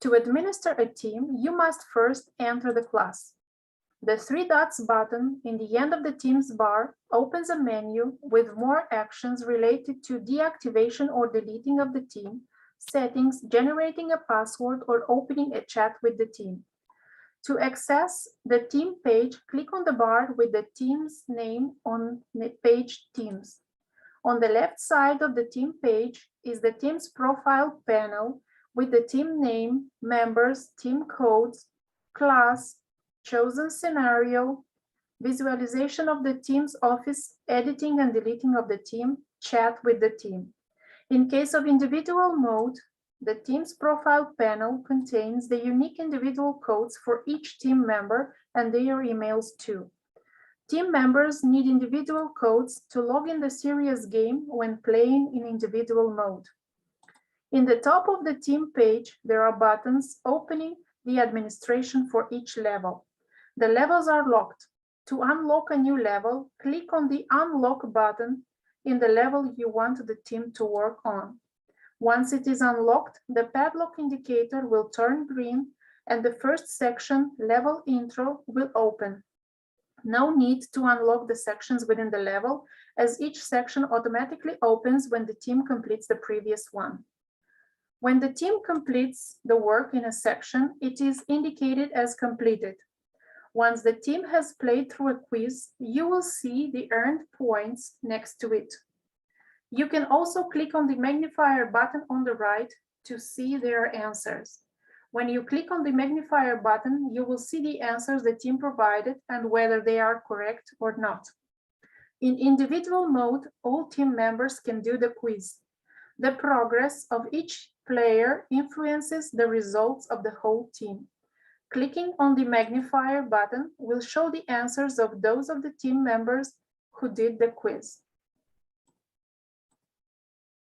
To administer a team, you must first enter the class. The three dots button in the end of the Teams bar opens a menu with more actions related to deactivation or deleting of the team, settings, generating a password, or opening a chat with the team. To access the team page, click on the bar with the team's name on the page Teams. On the left side of the team page is the team's profile panel with the team name, members, team codes, class, chosen scenario, visualization of the team's office, editing and deleting of the team, chat with the team. In case of individual mode, the team's profile panel contains the unique individual codes for each team member and their emails too. Team members need individual codes to log in the serious game when playing in individual mode. In the top of the team page, there are buttons opening the administration for each level. The levels are locked. To unlock a new level, click on the Unlock button in the level you want the team to work on. Once it is unlocked, the padlock indicator will turn green and the first section, Level Intro, will open. No need to unlock the sections within the level, as each section automatically opens when the team completes the previous one. When the team completes the work in a section, it is indicated as completed. Once the team has played through a quiz, you will see the earned points next to it. You can also click on the magnifier button on the right to see their answers. When you click on the magnifier button, you will see the answers the team provided and whether they are correct or not. In individual mode, all team members can do the quiz. The progress of each player influences the results of the whole team. Clicking on the magnifier button will show the answers of those of the team members who did the quiz.